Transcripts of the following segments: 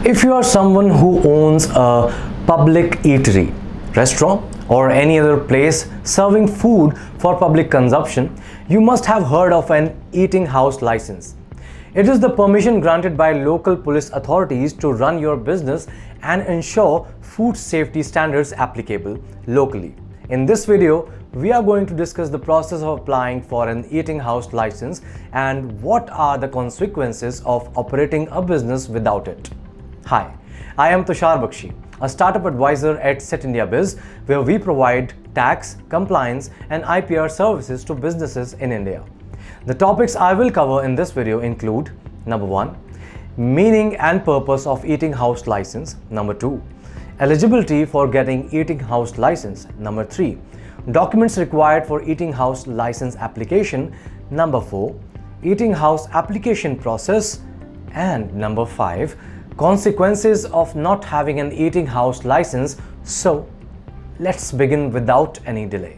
If you are someone who owns a public eatery, restaurant, or any other place serving food for public consumption, you must have heard of an eating house license. It is the permission granted by local police authorities to run your business and ensure food safety standards applicable locally. In this video, we are going to discuss the process of applying for an eating house license and what are the consequences of operating a business without it. Hi, I am Tushar Bakshi, a startup advisor at Setindiabiz, where we provide tax, compliance, and IPR services to businesses in India. The topics I will cover in this video include: number 1, meaning and purpose of eating house license; number 2, eligibility for getting eating house license; number 3, documents required for eating house license application; number 4, eating house application process; and number 5, consequences of not having an eating house license. So let's begin without any delay.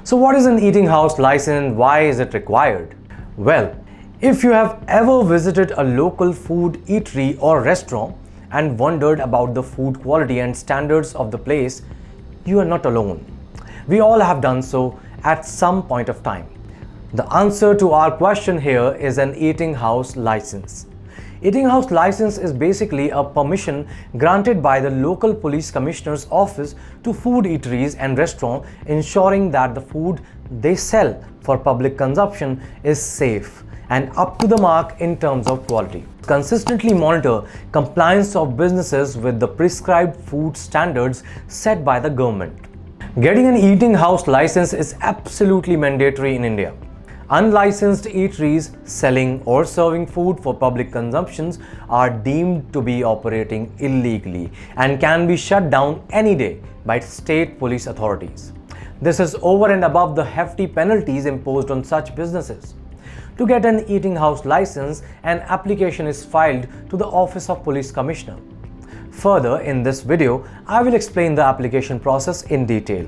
So what is an eating house license and why is it required? Well, if you have ever visited a local food eatery or restaurant and wondered about the food quality and standards of the place, you are not alone. We all have done so at some point of time. The answer to our question here is an eating house license. Eating house license is basically a permission granted by the local police commissioner's office to food eateries and restaurants, ensuring that the food they sell for public consumption is safe and up to the mark in terms of quality. Consistently monitor compliance of businesses with the prescribed food standards set by the government. Getting an eating house license is absolutely mandatory in India. Unlicensed eateries selling or serving food for public consumptions are deemed to be operating illegally and can be shut down any day by state police authorities. This is over and above the hefty penalties imposed on such businesses. To get an eating house license, an application is filed to the Office of Police Commissioner. Further, in this video, I will explain the application process in detail.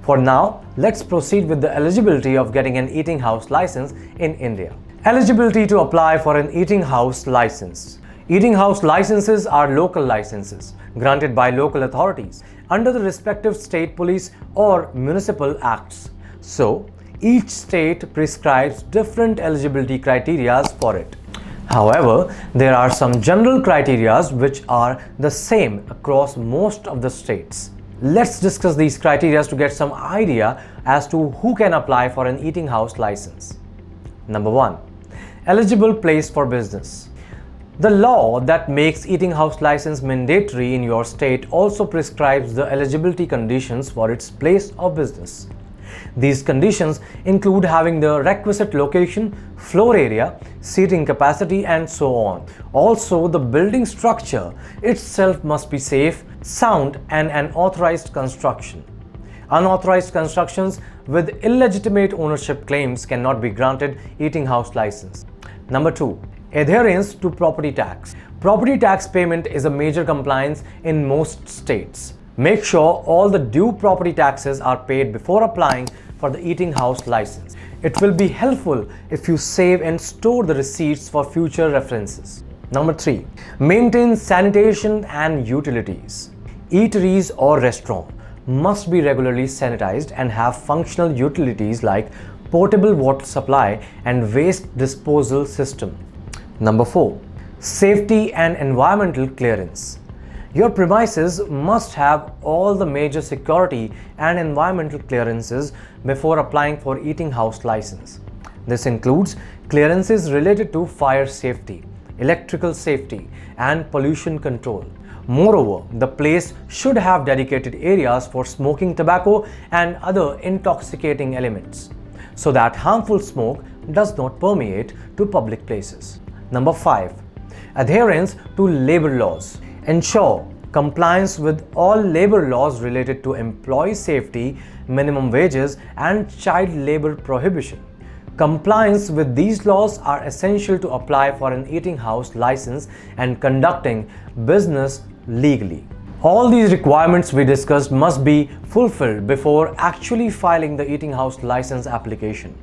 For now, let's proceed with the eligibility of getting an eating house license in India. Eligibility to apply for an eating house license. Eating house licenses are local licenses granted by local authorities under the respective state police or municipal acts. So, each state prescribes different eligibility criteria for it. However, there are some general criteria which are the same across most of the states. Let's discuss these criteria to get some idea as to who can apply for an eating house license. Number 1, eligible place for business. The law that makes eating house license mandatory in your state also prescribes the eligibility conditions for its place of business. These conditions include having the requisite location, floor area, seating capacity, and so on. Also, the building structure itself must be safe, sound, and an authorized construction. Unauthorized constructions with illegitimate ownership claims cannot be granted eating house license. Number 2, adherence to property tax. Property tax payment is a major compliance in most states. Make sure all the due property taxes are paid before applying for the eating house license. It will be helpful if you save and store the receipts for future references. Number 3, maintain sanitation and utilities. Eateries or restaurants must be regularly sanitized and have functional utilities like potable water supply and waste disposal system. Number 4, safety and environmental clearance. Your premises must have all the major security and environmental clearances before applying for eating house license. This includes clearances related to fire safety, electrical safety, and pollution control. Moreover, the place should have dedicated areas for smoking tobacco and other intoxicating elements, so that harmful smoke does not permeate to public places. Number 5, adherence to labor laws. Ensure compliance with all labor laws related to employee safety, minimum wages, and child labor prohibition. Compliance with these laws are essential to apply for an eating house license and conducting business legally. All these requirements we discussed must be fulfilled before actually filing the eating house license application.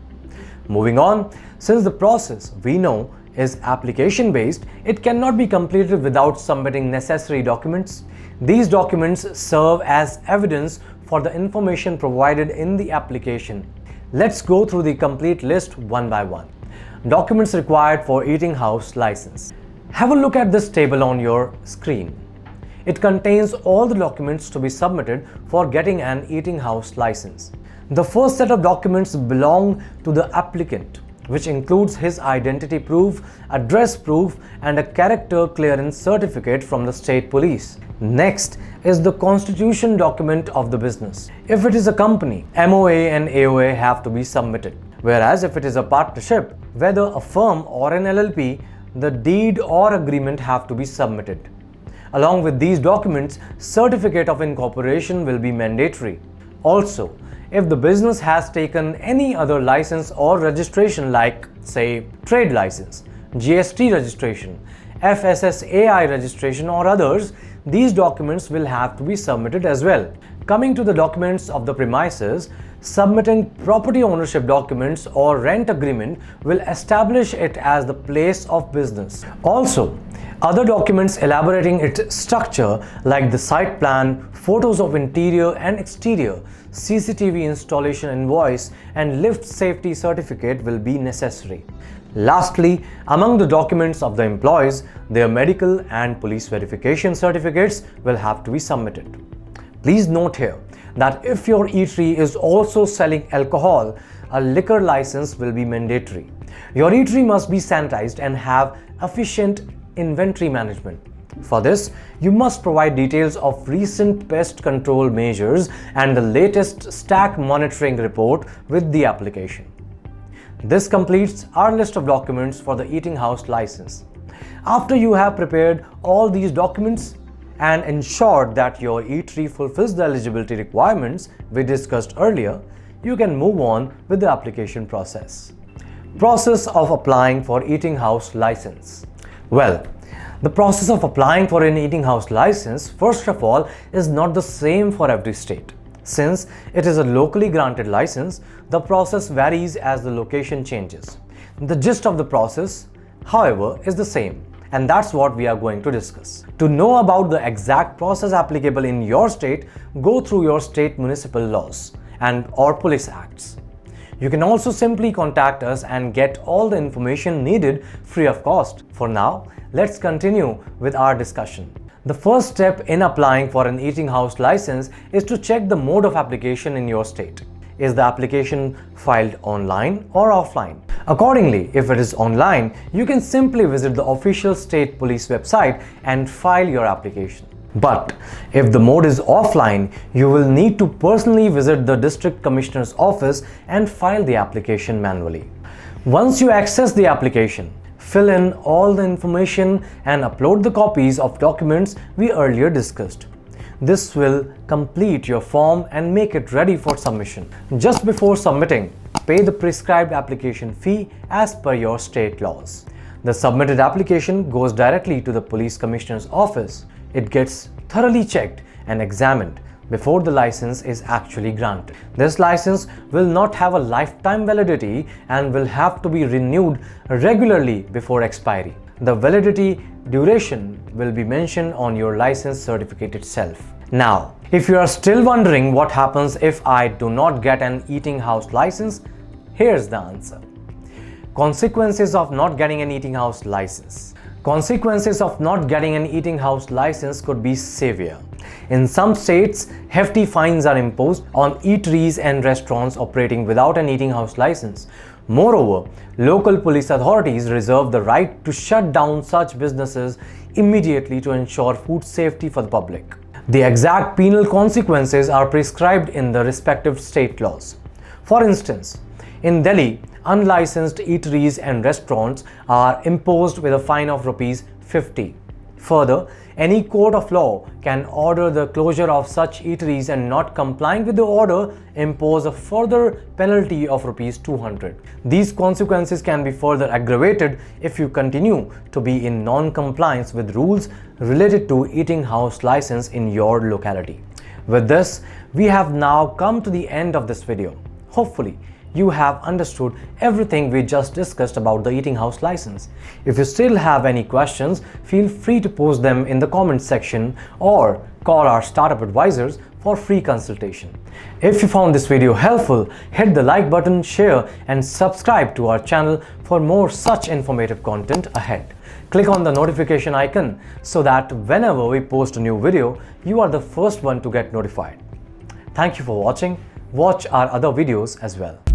Moving on, since the process we know is application based, it cannot be completed without submitting necessary documents. These documents serve as evidence for the information provided in the application. Let's go through the complete list one by one. Documents required for eating house license. Have a look at this table on your screen. It contains all the documents to be submitted for getting an eating house license. The first set of documents belong to the applicant, which includes his identity proof, address proof, and a character clearance certificate from the state police. Next is the constitution document of the business. If it is a company, MOA and AOA have to be submitted. Whereas if it is a partnership, whether a firm or an LLP, the deed or agreement have to be submitted. Along with these documents, certificate of incorporation will be mandatory. Also, if the business has taken any other license or registration like, say, trade license, GST registration, FSSAI registration or others, these documents will have to be submitted as well. Coming to the documents of the premises, submitting property ownership documents or rent agreement will establish it as the place of business. Also, other documents elaborating its structure like the site plan, photos of interior and exterior, CCTV installation invoice and lift safety certificate will be necessary. Lastly, among the documents of the employees, their medical and police verification certificates will have to be submitted. Please note here that if your eatery is also selling alcohol, a liquor license will be mandatory. Your eatery must be sanitized and have efficient inventory management. For this, you must provide details of recent pest control measures and the latest stack monitoring report with the application. This completes our list of documents for the eating house license. After you have prepared all these documents and ensured that your eatery fulfills the eligibility requirements we discussed earlier, you can move on with the application process. Process of applying for eating house license. Well, the process of applying for an eating house license, first of all, is not the same for every state. Since it is a locally granted license, the process varies as the location changes. The gist of the process, however, is the same, and that's what we are going to discuss. To know about the exact process applicable in your state, go through your state municipal laws or police acts. You can also simply contact us and get all the information needed free of cost. For now, let's continue with our discussion. The first step in applying for an eating house license is to check the mode of application in your state. Is the application filed online or offline? Accordingly, if it is online, you can simply visit the official state police website and file your application. But if the mode is offline, you will need to personally visit the district commissioner's office and file the application manually. Once you access the application, fill in all the information and upload the copies of documents we earlier discussed. This will complete your form and make it ready for submission. Just before submitting, pay the prescribed application fee as per your state laws. The submitted application goes directly to the police commissioner's office. It gets thoroughly checked and examined before the license is actually granted. This license will not have a lifetime validity and will have to be renewed regularly before expiry. The validity duration will be mentioned on your license certificate itself. Now, if you are still wondering what happens if I do not get an eating house license, here's the answer. Consequences of not getting an eating house license. Consequences of not getting an eating house license could be severe. In some states, hefty fines are imposed on eateries and restaurants operating without an eating house license. Moreover, local police authorities reserve the right to shut down such businesses immediately to ensure food safety for the public. The exact penal consequences are prescribed in the respective state laws. For instance, in Delhi, unlicensed eateries and restaurants are imposed with a fine of ₹50. Further, any court of law can order the closure of such eateries and not complying with the order impose a further penalty of ₹200. These consequences can be further aggravated if you continue to be in non-compliance with rules related to eating house license in your locality. With this, we have now come to the end of this video. Hopefully, you have understood everything we just discussed about the eating house license. If you still have any questions, feel free to post them in the comments section or call our startup advisors for free consultation. If you found this video helpful, hit the like button, share and subscribe to our channel for more such informative content ahead. Click on the notification icon so that whenever we post a new video, you are the first one to get notified. Thank you for watching. Watch our other videos as well.